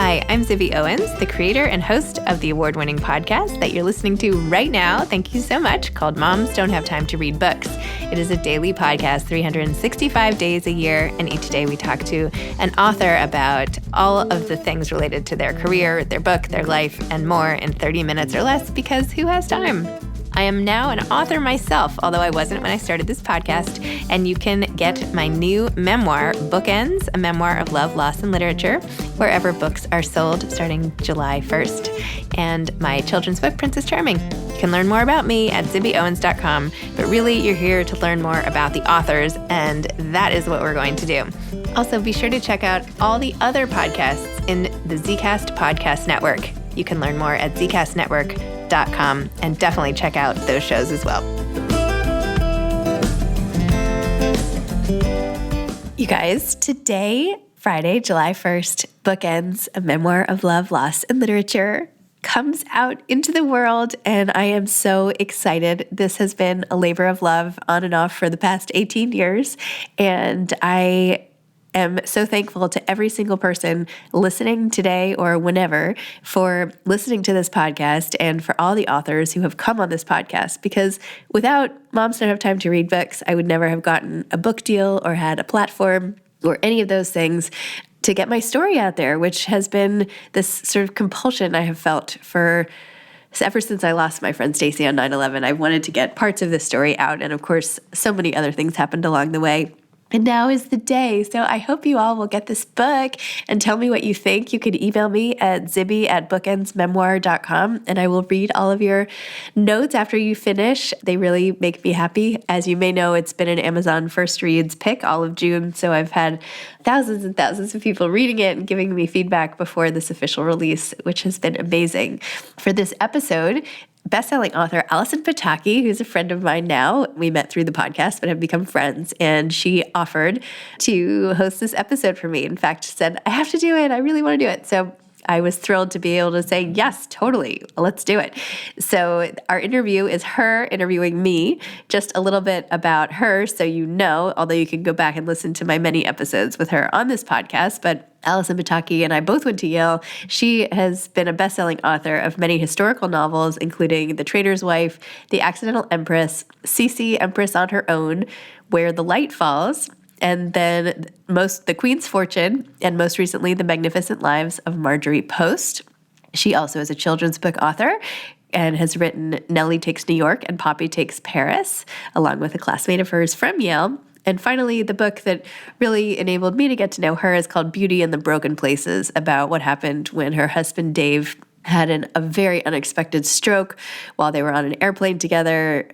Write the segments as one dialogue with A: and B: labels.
A: Hi, I'm Zibby Owens, the creator and host of the award-winning podcast that you're listening to right now. Thank you so much, called Moms Don't Have Time to Read Books. It is a daily podcast, 365 days a year, and each day we talk to an author about all of the things related to their career, their book, their life, and more in 30 minutes or less, because who has time? I am now an author myself, although I wasn't when I started this podcast, and you can get my new memoir, Bookends, a memoir of love, loss, and literature, wherever books are sold starting July 1st, and my children's book, Princess Charming. You can learn more about me at zibbyowens.com, but really you're here to learn more about the authors, and that is what we're going to do. Also, be sure to check out all the other podcasts in the Zcast Podcast Network. You can learn more at zcastnetwork.com and definitely check out those shows as well. You guys, today, Friday, July 1st, Bookends, a memoir of love, loss, and literature, comes out into the world, and I am so excited. This has been a labor of love on and off for the past 18 years, and I am so thankful to every single person listening today or whenever for listening to this podcast, and for all the authors who have come on this podcast, because without Moms Don't Have Time to Read Books, I would never have gotten a book deal or had a platform or any of those things to get my story out there, which has been this sort of compulsion I have felt ever since I lost my friend Stacy on 9/11. I wanted to get parts of this story out, and of course, so many other things happened along the way. And now is the day. So I hope you all will get this book and tell me what you think. You could email me at zibby@bookendsmemoir.com, and I will read all of your notes after you finish. They really make me happy. As you may know, it's been an Amazon First Reads pick all of June, so I've had thousands and thousands of people reading it and giving me feedback before this official release, which has been amazing. For this episode, best-selling author Allison Pataki, who's a friend of mine now, we met through the podcast but have become friends, and she offered to host this episode for me. In fact, said, I have to do it. I really want to do it. So I was thrilled to be able to say, yes, totally, let's do it. So our interview is her interviewing me, just a little bit about her so you know, although you can go back and listen to my many episodes with her on this podcast. But Allison Pataki and I both went to Yale. She has been a best-selling author of many historical novels, including The Trader's Wife, The Accidental Empress, Cece, Empress on Her Own, Where the Light Falls, and then The Queen's Fortune, and most recently, The Magnificent Lives of Marjorie Post. She also is a children's book author and has written Nellie Takes New York and Poppy Takes Paris, along with a classmate of hers from Yale. And finally, the book that really enabled me to get to know her is called Beauty in the Broken Places, about what happened when her husband Dave had a very unexpected stroke while they were on an airplane together.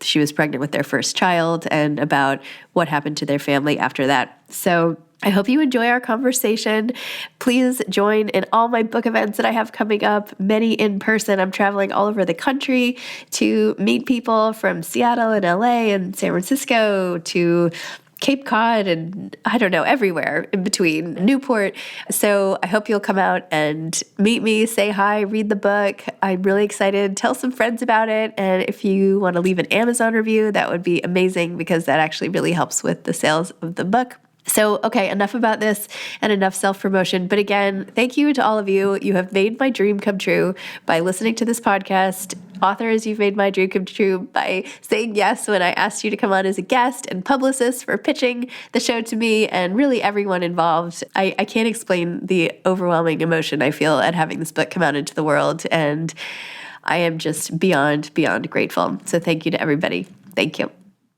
A: She was pregnant with their first child, and about what happened to their family after that. So I hope you enjoy our conversation. Please join in all my book events that I have coming up, many in person. I'm traveling all over the country to meet people from Seattle and LA and San Francisco to Cape Cod and I don't know, everywhere in between, Newport. So I hope you'll come out and meet me, say hi, read the book. I'm really excited. Tell some friends about it. And if you want to leave an Amazon review, that would be amazing, because that actually really helps with the sales of the book. So, okay, enough about this and enough self-promotion. But again, thank you to all of you. You have made my dream come true by listening to this podcast. Authors, you've made my dream come true by saying yes when I asked you to come on as a guest, and publicists for pitching the show to me, and really everyone involved. I can't explain the overwhelming emotion I feel at having this book come out into the world, and I am just beyond grateful. So thank you to everybody. Thank you.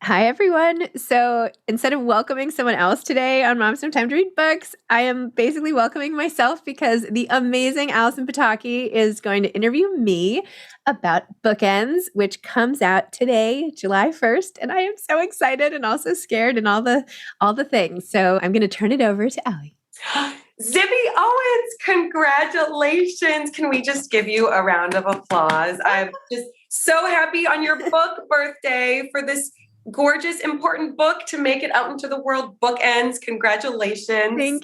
A: Hi, everyone. So instead of welcoming someone else today on Moms Don't Have Time to Read Books, I am basically welcoming myself, because the amazing Allison Pataki is going to interview me about Bookends, which comes out today, July 1st. And I am so excited and also scared and all the things. So I'm going to turn it over to Allie.
B: Zibby Owens, congratulations. Can we just give you a round of applause? I'm just so happy on your book birthday for this gorgeous, important book to make it out into the world. Bookends. Congratulations.
A: Thank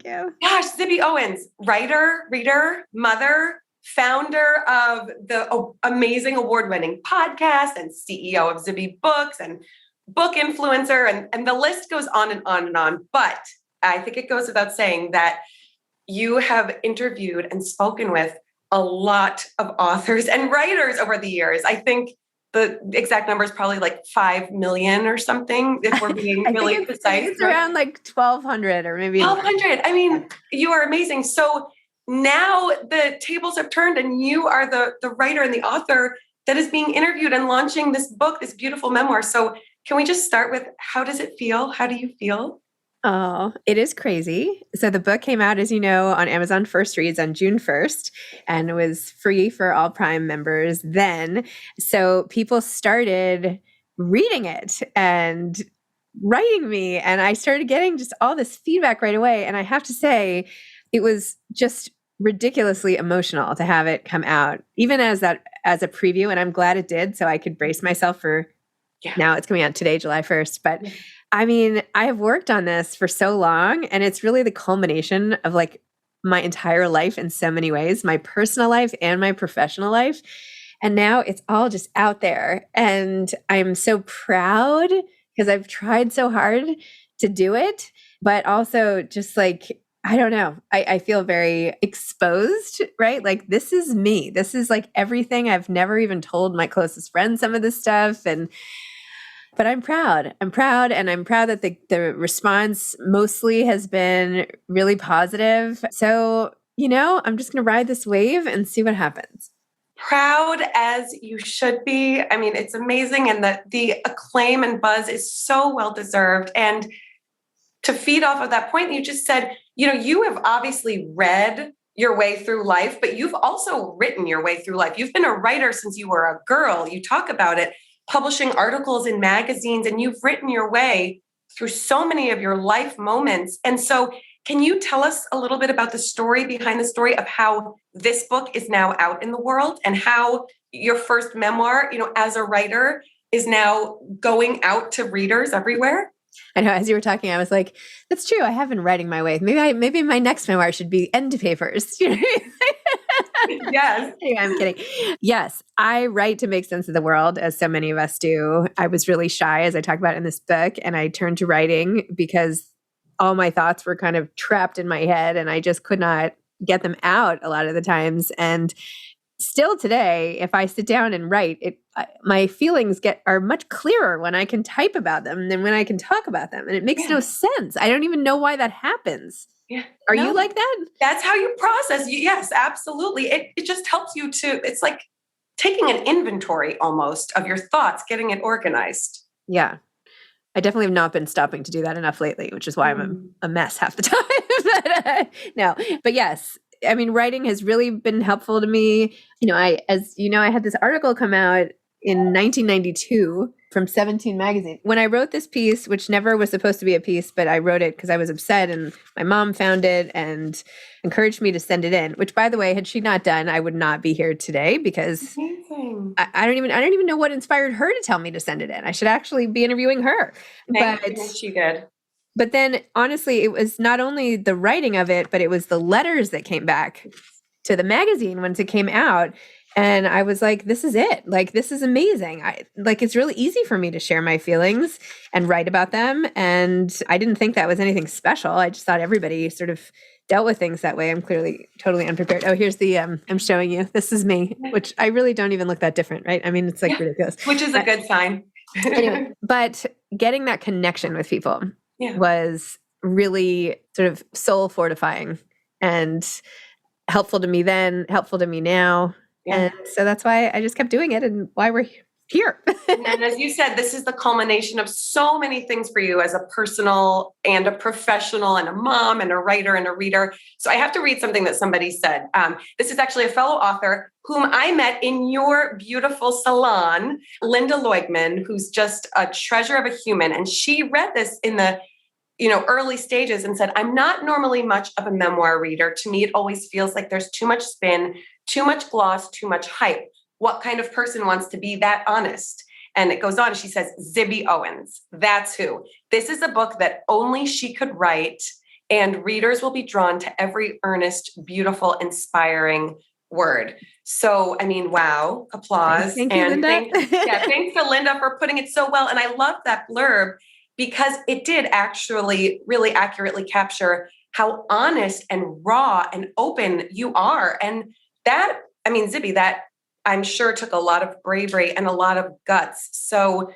A: you.
B: Gosh, Zibby Owens, writer, reader, mother, founder of the amazing award-winning podcast, and CEO of Zibby Books, and book influencer, and the list goes on and on and on. But I think it goes without saying that you have interviewed and spoken with a lot of authors and writers over the years. I think the exact number is probably like 5 million or something, if we're being really precise.
A: I think it's around like 1,200 or maybe
B: 1,200. I mean, you are amazing. So now the tables have turned and you are the writer and the author that is being interviewed and launching this book, this beautiful memoir. So can we just start with, how does it feel? How do you feel?
C: Oh, it is crazy. So the book came out, as you know, on Amazon First Reads on June 1st, and it was free for all Prime members then. So people started reading it and writing me, and I started getting just all this feedback right away. And I have to say, it was just ridiculously emotional to have it come out, even as a preview. And I'm glad it did, so I could brace myself for now it's coming out today, July 1st. But I mean, I have worked on this for so long, and it's really the culmination of like my entire life in so many ways, my personal life and my professional life. And now it's all just out there. And I'm so proud because I've tried so hard to do it, but also just like, I don't know, I feel very exposed, right? Like, this is me. This is like everything. I've never even told my closest friends some of this stuff. But I'm proud. I'm proud. And I'm proud that the response mostly has been really positive. So, I'm just going to ride this wave and see what happens.
B: Proud as you should be. I mean, it's amazing. And the acclaim and buzz is so well deserved. And to feed off of that point, you just said, you have obviously read your way through life, but you've also written your way through life. You've been a writer since you were a girl. You talk about it, publishing articles in magazines, and you've written your way through so many of your life moments. And so can you tell us a little bit about the story behind the story of how this book is now out in the world and how your first memoir, as a writer, is now going out to readers everywhere?
C: I know, as you were talking, I was like, that's true. I have been writing my way. Maybe my next memoir should be end papers.
B: Yes.
C: Anyway, I'm kidding. Yes, I write to make sense of the world, as so many of us do. I was really shy, as I talk about in this book, and I turned to writing because all my thoughts were kind of trapped in my head, and I just could not get them out a lot of the times. And still today, if I sit down and write, my feelings are much clearer when I can type about them than when I can talk about them. And it makes no sense. I don't even know why that happens.
B: Yeah.
C: Are you like that?
B: That's how you process. Yes, absolutely. It just helps you it's like taking an inventory almost of your thoughts, getting it organized.
C: Yeah. I definitely have not been stopping to do that enough lately, which is why I'm a mess half the time. But yes, I mean, writing has really been helpful to me. I had this article come out in 1992 from 17 magazine. When I wrote this piece, which never was supposed to be a piece, but I wrote it because I was upset, and my mom found it and encouraged me to send it in, which, by the way, had she not done, I would not be here today, because I don't even know what inspired her to tell me to send it in. I should actually be interviewing her.
B: But she did.
C: But then, honestly, it was not only the writing of it, but it was the letters that came back to the magazine once it came out. And I was like, this is it. Like, this is amazing. It's really easy for me to share my feelings and write about them. And I didn't think that was anything special. I just thought everybody sort of dealt with things that way. I'm clearly totally unprepared. Oh, here's the, I'm showing you. This is me, which I really don't even look that different, right? I mean, it's like ridiculous.
B: Which is a good sign.
C: Anyway, but getting that connection with people was really sort of soul fortifying and helpful to me then, helpful to me now. Yeah. And so that's why I just kept doing it and why we're here.
B: And as you said, this is the culmination of so many things for you as a personal and a professional and a mom and a writer and a reader. So I have to read something that somebody said. This is actually a fellow author whom I met in your beautiful salon, Linda Leugman, who's just a treasure of a human. And she read this in the early stages and said, I'm not normally much of a memoir reader. To me, it always feels like there's too much spin, too much gloss, too much hype. What kind of person wants to be that honest? And it goes on. She says, Zibby Owens, that's who. This is a book that only she could write, and readers will be drawn to every earnest, beautiful, inspiring word. So, I mean, wow, applause.
C: Thank you, Linda.
B: Thanks to Linda for putting it so well. And I love that blurb because it did actually really accurately capture how honest and raw and open you are. And that, I mean, Zibby, that I'm sure took a lot of bravery and a lot of guts. So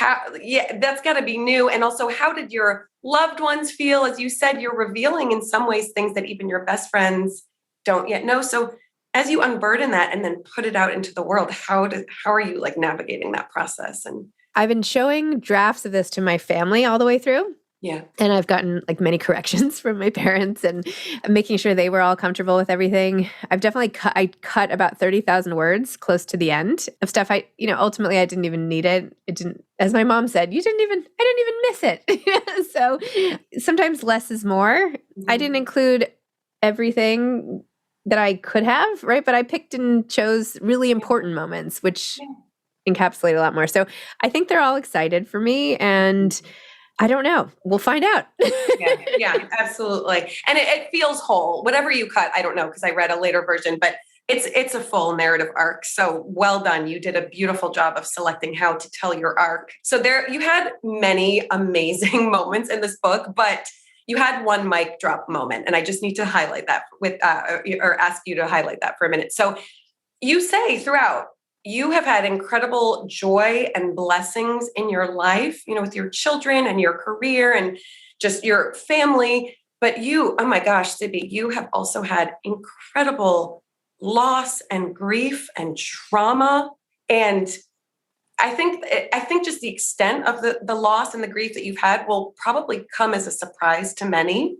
B: that's got to be new. And also, how did your loved ones feel? As you said, you're revealing in some ways things that even your best friends don't yet know. So as you unburden that and then put it out into the world, how are you like navigating that process? And
C: I've been showing drafts of this to my family all the way through.
B: yeah.
C: And I've gotten like many corrections from my parents and making sure they were all comfortable with everything. I've definitely cut about 30,000 words close to the end of stuff ultimately I didn't even need it. It didn't, as my mom said, I didn't even miss it. So sometimes less is more. I didn't include everything that I could have, right? But I picked and chose really important moments, which encapsulate a lot more. So I think they're all excited for me, and I don't know. We'll find out.
B: yeah, absolutely. And it feels whole. Whatever you cut, I don't know, because I read a later version, but it's a full narrative arc. So well done. You did a beautiful job of selecting how to tell your arc. So there, you had many amazing moments in this book, but you had one mic drop moment. And I just need to highlight that or ask you to highlight that for a minute. So you say throughout, you have had incredible joy and blessings in your life, with your children and your career and just your family. But you, oh my gosh, Zibby, you have also had incredible loss and grief and trauma. And I think just the extent of the loss and the grief that you've had will probably come as a surprise to many,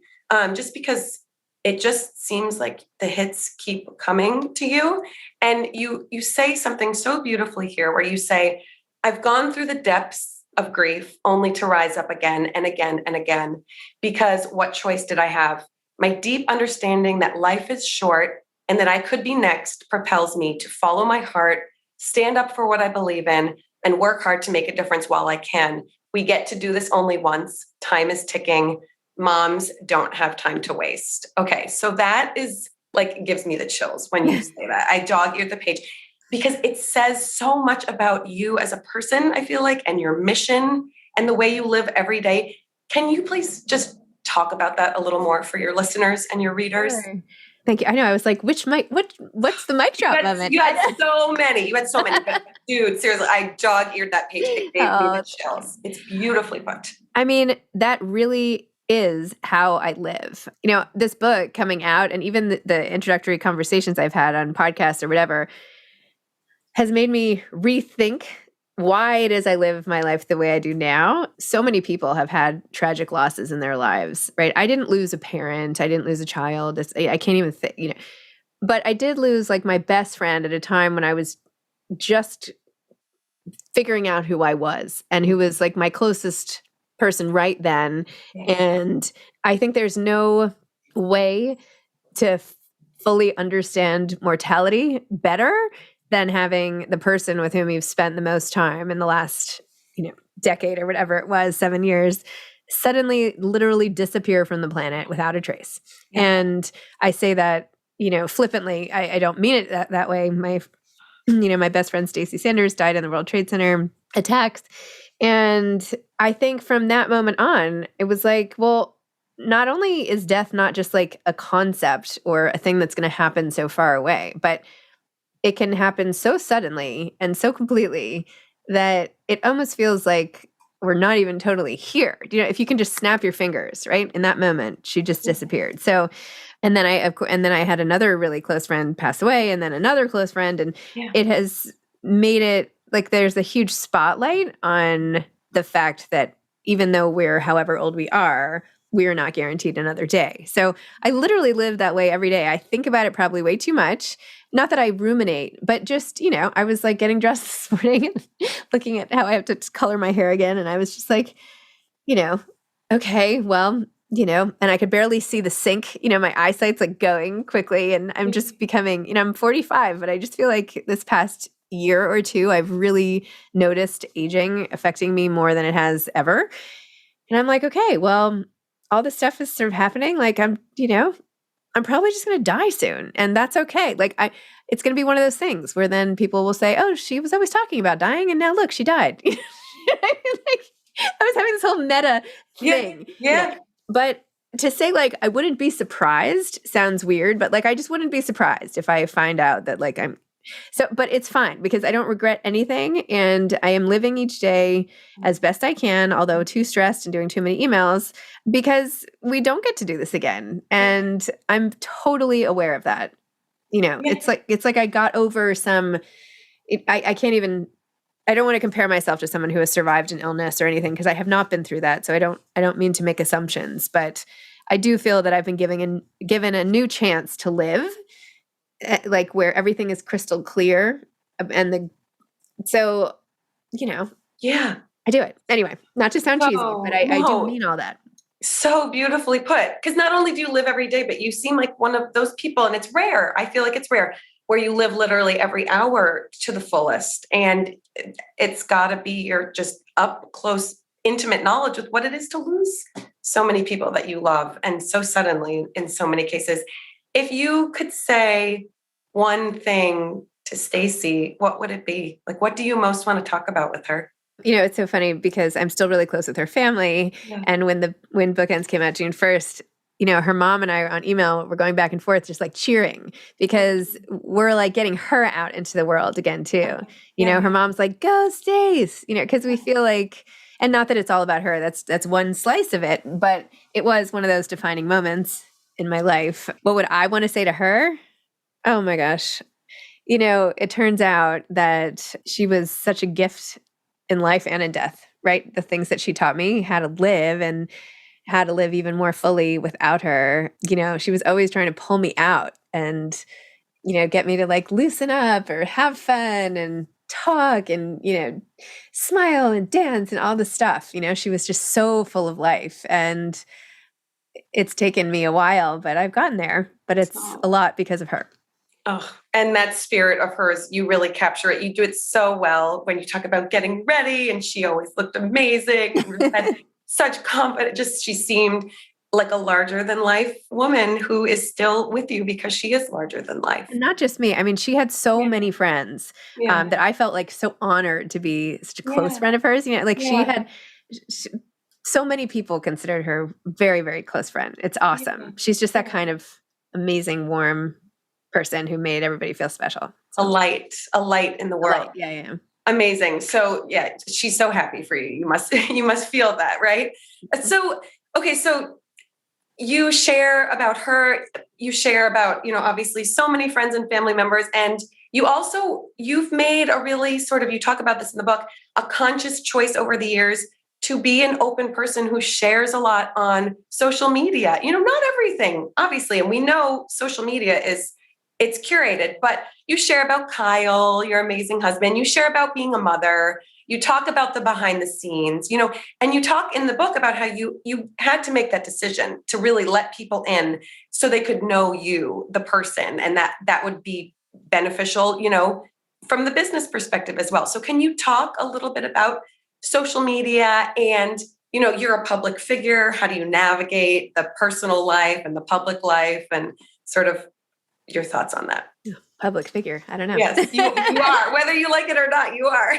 B: just because it just seems like the hits keep coming to you. And you say something so beautifully here where you say, I've gone through the depths of grief only to rise up again and again and again, because what choice did I have? My deep understanding that life is short and that I could be next propels me to follow my heart, stand up for what I believe in, and work hard to make a difference while I can. We get to do this only once. Time is ticking. Moms don't have time to waste. Okay, so that is like, gives me the chills when you say that. I dog-eared the page because it says so much about you as a person, I feel like, and your mission and the way you live every day. Can you please just talk about that a little more for your listeners and your readers?
C: Sure. Thank you. I know. I was like, what's the mic drop moment?
B: You had so many. But dude, seriously, I dog-eared that page. It gave me the chills. It's beautifully put.
C: I mean, that really is how I live. This book coming out and even the introductory conversations I've had on podcasts or whatever has made me rethink why it is I live my life the way I do now. So many people have had tragic losses in their lives, right? I didn't lose a parent. I didn't lose a child. I can't even think, but I did lose like my best friend at a time when I was just figuring out who I was and who was like my closest person right then. And I think there's no way to fully understand mortality better than having the person with whom you've spent the most time in the last, decade or whatever it was, 7 years, suddenly literally disappear from the planet without a trace. Yeah. And I say that, flippantly. I don't mean it that way. My best friend Stacey Sanders died in the World Trade Center attacks. And I think from that moment on, it was like, well, not only is death not just like a concept or a thing that's going to happen so far away, but it can happen so suddenly and so completely that it almost feels like we're not even totally here. If you can just snap your fingers, right? In that moment, she just disappeared. So, and then I had another really close friend pass away, and then another close friend, and it has made it like there's a huge spotlight on the fact that even though we're however old we are not guaranteed another day. So I literally live that way every day. I think about it probably way too much. Not that I ruminate, but just, I was like getting dressed this morning and looking at how I have to color my hair again. And I was just like, okay, well, and I could barely see the sink, my eyesight's like going quickly, and I'm just becoming, I'm 45, but I just feel like this past year or two, I've really noticed aging affecting me more than it has ever. And I'm like, okay, well, all this stuff is sort of happening. Like I'm probably just going to die soon. And that's okay. Like it's going to be one of those things where then people will say, oh, she was always talking about dying. And now look, she died. Like I was having this whole meta thing.
B: Yeah.
C: But to say like I wouldn't be surprised sounds weird, but like I just wouldn't be surprised if I find out that like but it's fine because I don't regret anything and I am living each day as best I can, although too stressed and doing too many emails because we don't get to do this again. And I'm totally aware of that. It's like I got over I can't even, I don't want to compare myself to someone who has survived an illness or anything because I have not been through that. So I don't mean to make assumptions, but I do feel that I've been given a new chance to live, like where everything is crystal clear. So,
B: Yeah.
C: I do it. Anyway, not to sound cheesy, but I do mean all that.
B: So beautifully put. Because not only do you live every day, but you seem like one of those people, and it's rare. I feel like it's rare where you live literally every hour to the fullest. And it's got to be your just up close, intimate knowledge with what it is to lose so many people that you love and so suddenly in so many cases. If you could say one thing to Stacy, what would it be? Like, what do you most want to talk about with her?
C: It's so funny because I'm still really close with her family. Yeah. And when Bookends came out June 1st, her mom and I on email were going back and forth just like cheering because we're like getting her out into the world again too. Her mom's like, go Stace, because we feel like, and not that it's all about her, that's one slice of it, but it was one of those defining moments in my life. What would I want to say to her? Oh my gosh. It turns out that she was such a gift in life and in death, right? The things that she taught me how to live and how to live even more fully without her. She was always trying to pull me out and, get me to like loosen up or have fun and talk and, smile and dance and all the stuff. She was just so full of life and it's taken me a while, but I've gotten there, but it's a lot because of her.
B: Oh, and that spirit of hers, you really capture it. You do it so well when you talk about getting ready, and she always looked amazing and had such confidence. She seemed like a larger than life woman who is still with you because she is larger than life.
C: And not just me. I mean, she had so many friends that I felt like so honored to be such a close friend of hers. She had so many people considered her very, very close friend. It's awesome. Yeah. She's just that kind of amazing, warm person who made everybody feel special.
B: So. A light in the world.
C: Yeah.
B: Amazing. So yeah, she's so happy for you. You must feel that, right? So, okay. So you share about her, you share about, obviously so many friends and family members. And you've made a really you talk about this in the book, a conscious choice over the years to be an open person who shares a lot on social media. Not everything, obviously. And we know social media it's curated, but you share about Kyle, your amazing husband. You share about being a mother. You talk about the behind the scenes, and you talk in the book about how you had to make that decision to really let people in so they could know you, the person, and that would be beneficial, from the business perspective as well. So can you talk a little bit about social media and, you're a public figure. How do you navigate the personal life and the public life and sort of your thoughts on that?
C: Public figure. I don't know.
B: Yes, you are. Whether you like it or not, you are.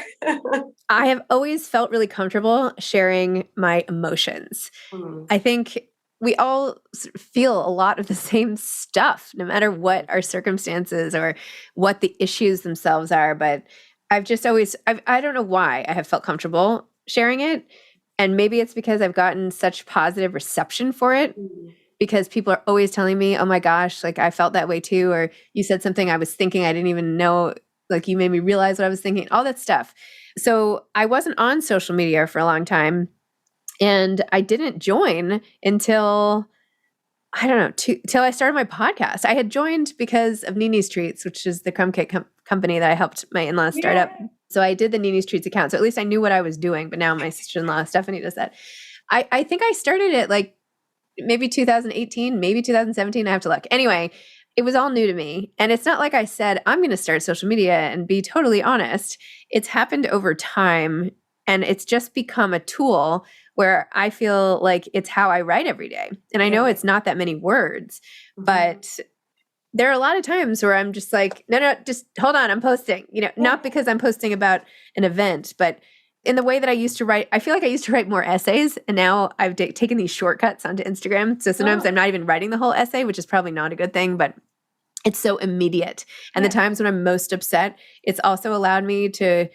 C: I have always felt really comfortable sharing my emotions. I think we all feel a lot of the same stuff, no matter what our circumstances or what the issues themselves are. But I've just always, I don't know why I have felt comfortable sharing it. And maybe it's because I've gotten such positive reception for it. Because people are always telling me, oh my gosh, like I felt that way too. Or you said something I was thinking, I didn't even know, like you made me realize what I was thinking, all that stuff. So I wasn't on social media for a long time. And I didn't join until, I don't know, till I started my podcast. I had joined because of Nini's Treats, which is the crumb cake company that I helped my in-laws start up. So I did the Nini's Treats account. So at least I knew what I was doing. But now my sister-in-law, Stephanie, does that. I think I started it like, maybe 2018, maybe 2017. I have to look. Anyway, it was all new to me. And it's not like I said, I'm going to start social media and be totally honest. It's happened over time. And it's just become a tool where I feel like it's how I write every day. And I know it's not that many words, but there are a lot of times where I'm just like, no, just hold on. I'm posting, not because I'm posting about an event, but in the way that I used to write, I feel like I used to write more essays, and now I've taken these shortcuts onto Instagram. So sometimes I'm not even writing the whole essay, which is probably not a good thing, but it's so immediate. And the times when I'm most upset, it's also allowed me to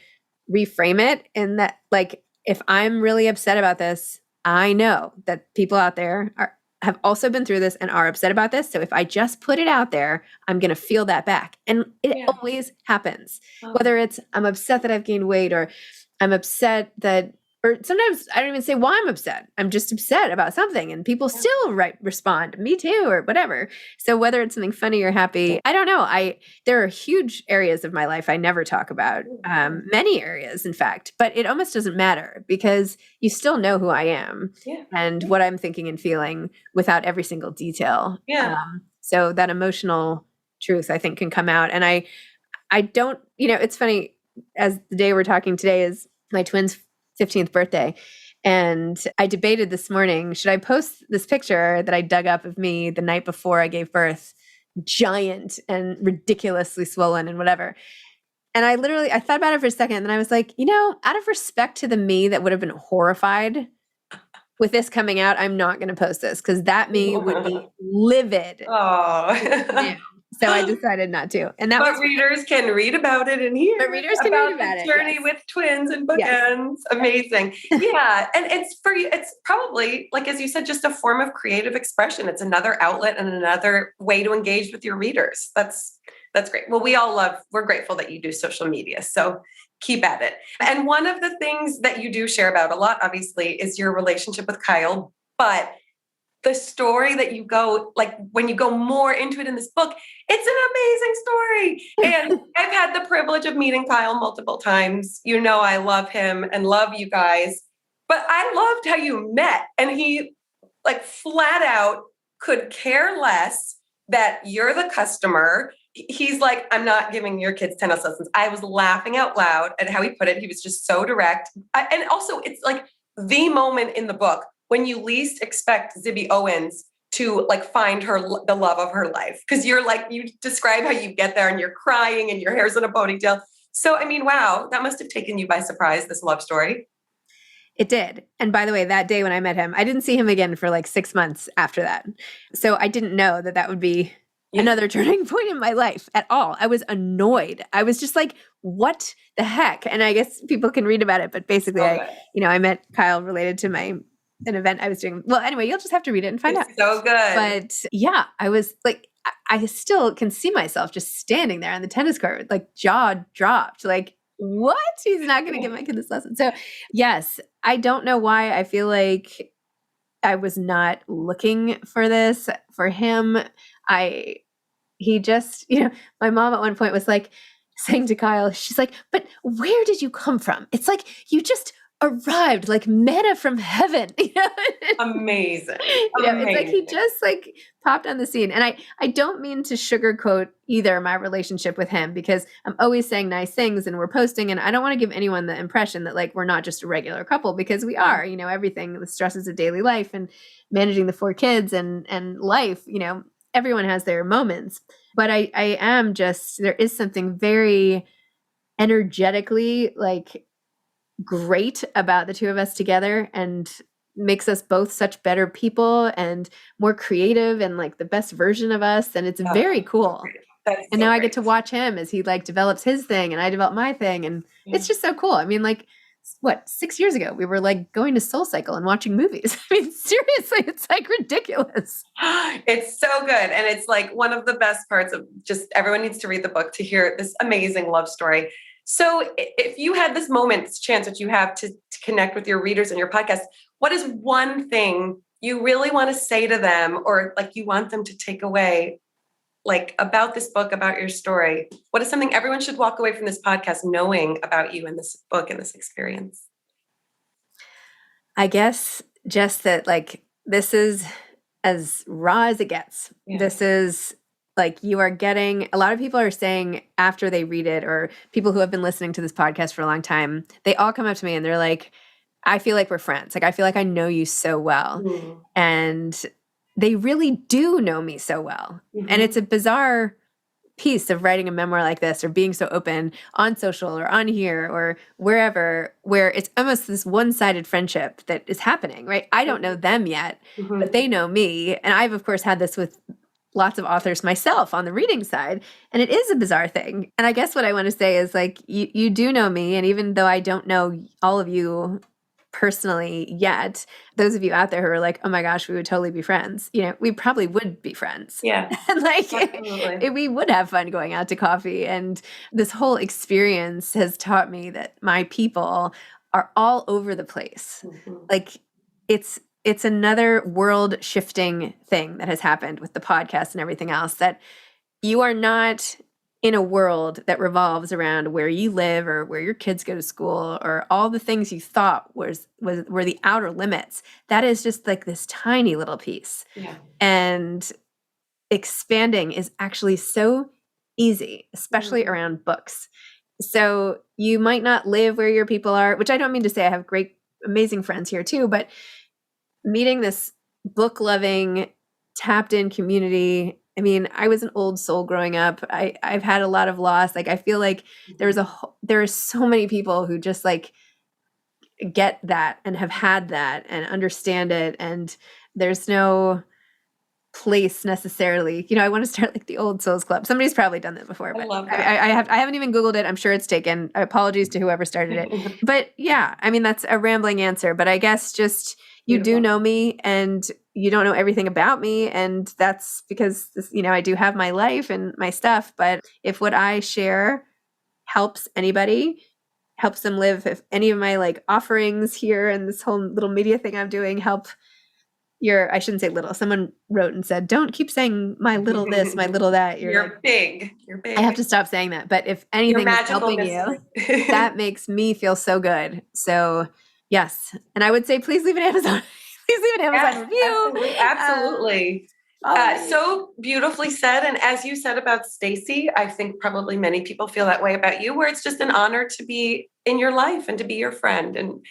C: reframe it in that, like, if I'm really upset about this, I know that people out there have also been through this and are upset about this. So if I just put it out there, I'm going to feel that back. And it always happens. Whether it's I'm upset that I've gained weight, or I'm upset that, or sometimes I don't even say why I'm upset. I'm just upset about something, and people still respond, me too, or whatever. So whether it's something funny or happy, I don't know. There are huge areas of my life I never talk about, many areas, in fact, but it almost doesn't matter because you still know who I am and what I'm thinking and feeling without every single detail. So that emotional truth, I think, can come out. And I don't, it's funny, as the day we're talking today is my twins' 15th birthday. And I debated this morning, should I post this picture that I dug up of me the night before I gave birth, giant and ridiculously swollen and whatever. And I thought about it for a second, and then I was like, out of respect to the me that would have been horrified with this coming out, I'm not going to post this, because that me would be livid. So I decided not to. And
B: but readers can read about it in here.
C: But readers can read about it.
B: Journey with twins and bookends. Amazing. Yeah. And it's for you, it's probably, like, as you said, just a form of creative expression. It's another outlet and another way to engage with your readers. That's great. Well, we're grateful that you do social media. So keep at it. And one of the things that you do share about a lot, obviously, is your relationship with Kyle. But the story that you go, like, when you go more into it in this book, it's an amazing story. And I've had the privilege of meeting Kyle multiple times. I love him and love you guys, but I loved how you met. And he, like, flat out could care less that you're the customer. He's like, I'm not giving your kids tennis lessons. I was laughing out loud at how he put it. He was just so direct. And also, it's like the moment in the book when you least expect Zibby Owens to, like, find the love of her life. Because you describe how you get there and you're crying and your hair's in a ponytail. So, I mean, wow, that must have taken you by surprise, this love story.
C: It did. And by the way, that day when I met him, I didn't see him again for like 6 months after that. So I didn't know that would be another turning point in my life at all. I was annoyed. I was just like, what the heck? And I guess people can read about it, but basically I met Kyle related to an event I was doing. Well, anyway, you'll just have to read it and find out.
B: So good.
C: But yeah, I was like, I still can see myself just standing there on the tennis court, like jaw dropped, like, what? He's not going to give my kid this lesson. So yes, I don't know why I feel like I was not looking for this for him. He just, my mom at one point was like saying to Kyle, she's like, but where did you come from? It's like, you just arrived like manna from heaven.
B: Amazing.
C: It's like he just like popped on the scene. And I don't mean to sugarcoat either my relationship with him, because I'm always saying nice things and we're posting, and I don't want to give anyone the impression that, like, we're not just a regular couple, because we are, everything, the stresses of daily life and managing the 4 kids and life, everyone has their moments. But I am just, there is something very energetically, like, great about the two of us together, and makes us both such better people and more creative and, like, the best version of us. And it's very cool. And now I get to watch him as he, like, develops his thing and I develop my thing. And it's just so cool. I mean, like, 6 years ago, we were, like, going to Soul Cycle and watching movies. I mean, seriously, it's, like, ridiculous.
B: It's so good. And it's, like, one of the best parts of just, everyone needs to read the book to hear this amazing love story. So if you had this chance that you have to connect with your readers and your podcast, what is one thing you really want to say to them, or, like, you want them to take away, like, about this book, about your story? What is something everyone should walk away from this podcast knowing about you and this book and this experience?
C: I guess just that, like, this is as raw as it gets. Yeah. This is, like, you are getting, a lot of people are saying after they read it, or people who have been listening to this podcast for a long time, they all come up to me and they're like, I feel like we're friends. Like, I feel like I know you so well. Mm-hmm. And they really do know me so well. Mm-hmm. And it's a bizarre piece of writing a memoir like this or being so open on social or on here or wherever, where it's almost this one-sided friendship that is happening, right? I don't know them yet, but they know me. And I've, of course, had this with lots of authors myself on the reading side, and it is a bizarre thing. And I guess what I want to say is like, you do know me, and even though I don't know all of you personally yet, those of you out there who are like, oh my gosh, we would totally be friends, we probably would be friends.
B: Yeah.
C: And like
B: Absolutely.
C: we would have fun going out to coffee. And this whole experience has taught me that my people are all over the place. Like it's another world shifting thing that has happened with the podcast and everything else, that you are not in a world that revolves around where you live or where your kids go to school or all the things you thought were the outer limits. That is just like this tiny little piece.
B: Yeah.
C: And expanding is actually so easy, especially around books. So you might not live where your people are, which I don't mean to say, I have great, amazing friends here too, but meeting this book loving, tapped in community. I mean, I was an old soul growing up. I've had a lot of loss. Like, I feel like there are so many people who just like get that and have had that and understand it. And there's no place necessarily. I want to start like the Old Souls Club. Somebody's probably done that before,
B: I
C: but
B: love that.
C: I haven't even Googled it. I'm sure it's taken. Apologies to whoever started it. But yeah, I mean, that's a rambling answer, but I guess just you do know me and you don't know everything about me. And that's because, I do have my life and my stuff. But if what I share helps anybody, helps them live, if any of my like offerings here and this whole little media thing I'm doing help I shouldn't say little. Someone wrote and said, don't keep saying my little this, my little that.
B: You're
C: like,
B: big. You're big.
C: I have to stop saying that. But if anything is helping you, that makes me feel so good. So yes. And I would say, please leave an Amazon. Please leave an Amazon review.
B: Absolutely. So beautifully said. And as you said about Stacy, I think probably many people feel that way about you, where it's just an honor to be in your life and to be your friend. And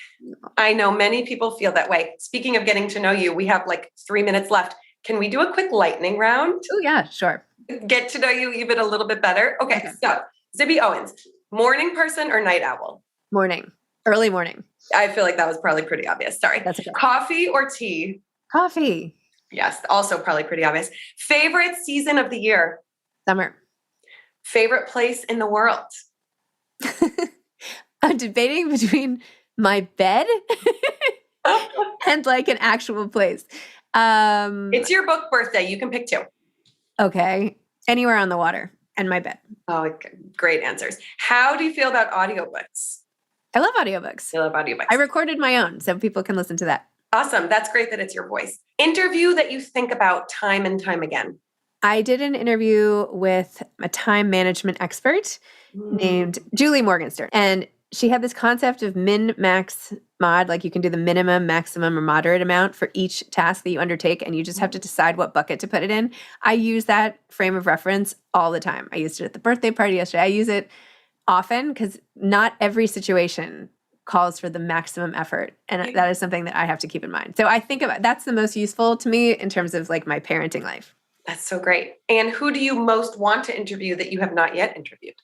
B: I know many people feel that way. Speaking of getting to know you, we have like 3 minutes left. Can we do a quick lightning round?
C: Oh, yeah, sure.
B: Get to know you even a little bit better. Okay. So Zibby Owens, morning person or night owl?
C: Morning. Early morning.
B: I feel like that was probably pretty obvious. Sorry.
C: That's okay.
B: Coffee or tea?
C: Coffee.
B: Yes, also probably pretty obvious. Favorite season of the year?
C: Summer.
B: Favorite place in the world?
C: I'm debating between my bed and like an actual place.
B: It's your book birthday. You can pick two.
C: Okay. Anywhere on the water and my bed.
B: Oh, great answers. How do you feel about audiobooks?
C: I love audiobooks.
B: I love audiobooks.
C: I recorded my own, so people can listen to that.
B: Awesome. That's great that it's your voice. Interview that you think about time and time again.
C: I did an interview with a time management expert named Julie Morgenstern. And she had this concept of min, max, mod, like you can do the minimum, maximum, or moderate amount for each task that you undertake, and you just have to decide what bucket to put it in. I use that frame of reference all the time. I used it at the birthday party yesterday. I use it often because not every situation calls for the maximum effort. And that is something that I have to keep in mind. So I think that's the most useful to me in terms of like my parenting life.
B: That's so great. And who do you most want to interview that you have not yet interviewed?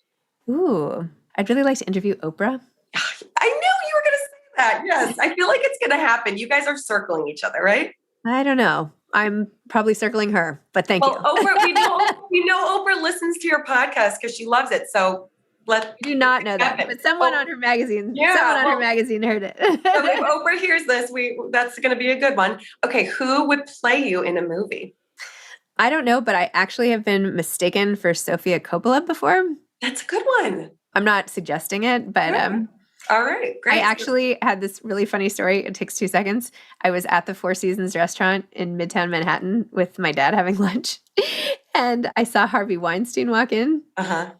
C: Ooh, I'd really like to interview Oprah.
B: I knew you were going to say that. Yes. I feel like it's going to happen. You guys are circling each other, right?
C: I don't know. I'm probably circling her, but thank you.
B: Oprah, we know Oprah listens to your podcast because she loves it. So I
C: do not know that, but someone on her magazine, her magazine heard it.
B: So if Oprah hears this, that's going to be a good one. Okay, who would play you in a movie?
C: I don't know, but I actually have been mistaken for Sofia Coppola before.
B: That's a good one.
C: I'm not suggesting it, but
B: all right, great.
C: I actually had this really funny story. It takes 2 seconds. I was at the Four Seasons restaurant in Midtown Manhattan with my dad having lunch, and I saw Harvey Weinstein walk in,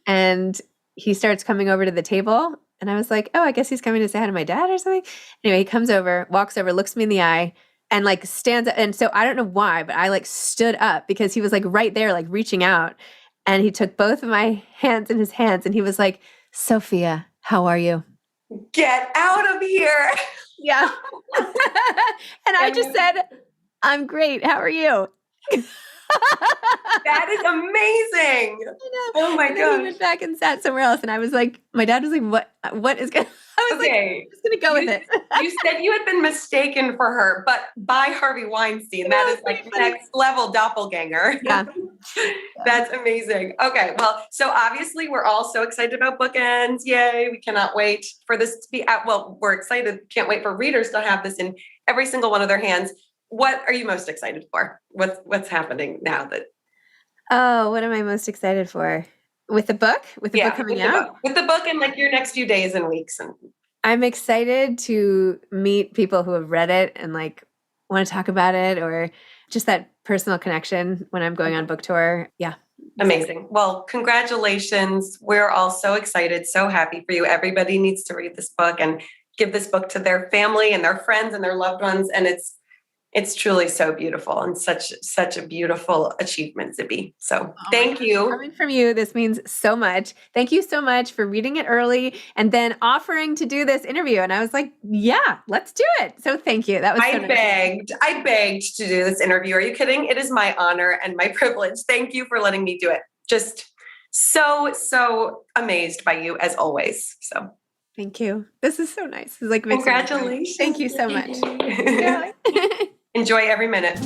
C: and he starts coming over to the table, and I was like, oh, I guess he's coming to say hi to my dad or something. Anyway, he comes over, walks over, looks me in the eye, and like stands up. And so I don't know why, but I like stood up because he was like right there, like reaching out. And he took both of my hands in his hands and he was like, Sophia, how are you?
B: Get out of here.
C: Yeah. And I just said, I'm great. How are you?
B: That is amazing. Oh my
C: And then he
B: gosh.
C: went back and sat somewhere else. And I was like, my dad was like, what is going I was like, I'm just going to go with it.
B: You said you had been mistaken for her, but by Harvey Weinstein. That is like next level doppelganger.
C: Yeah.
B: That's amazing. Okay. Well, so obviously we're all so excited about Bookends. Yay. We cannot wait for this to be out. Well, we're excited. Can't wait for readers to have this in every single one of their hands. What are you most excited for? What's happening now that?
C: Oh, what am I most excited for? With the book? With the book coming out?
B: With the book in like your next few days and weeks. And
C: I'm excited to meet people who have read it and like want to talk about it, or just that personal connection when I'm going on book tour. Yeah.
B: Amazing. Well, congratulations. We're all so excited, so happy for you. Everybody needs to read this book and give this book to their family and their friends and their loved ones. And it's truly so beautiful and such a beautiful achievement, Zibby. So thank you.
C: Coming from you, this means so much. Thank you so much for reading it early and then offering to do this interview. And I was like, yeah, let's do it. So thank you. That was so nice.
B: I begged to do this interview. Are you kidding? It is my honor and my privilege. Thank you for letting me do it. Just so amazed by you as always. So
C: thank you. This is so nice. It's like
B: congratulations.
C: Thank you so much.
B: Enjoy every minute.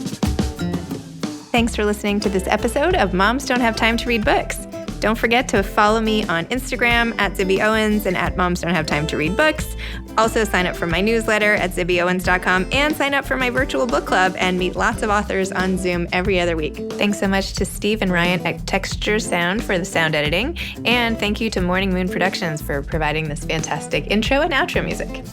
A: Thanks for listening to this episode of Moms Don't Have Time to Read Books. Don't forget to follow me on Instagram at Zibby Owens and at Moms Don't Have Time to Read Books. Also sign up for my newsletter at zibbyowens.com and sign up for my virtual book club and meet lots of authors on Zoom every other week. Thanks so much to Steve and Ryan at Texture Sound for the sound editing. And thank you to Morning Moon Productions for providing this fantastic intro and outro music.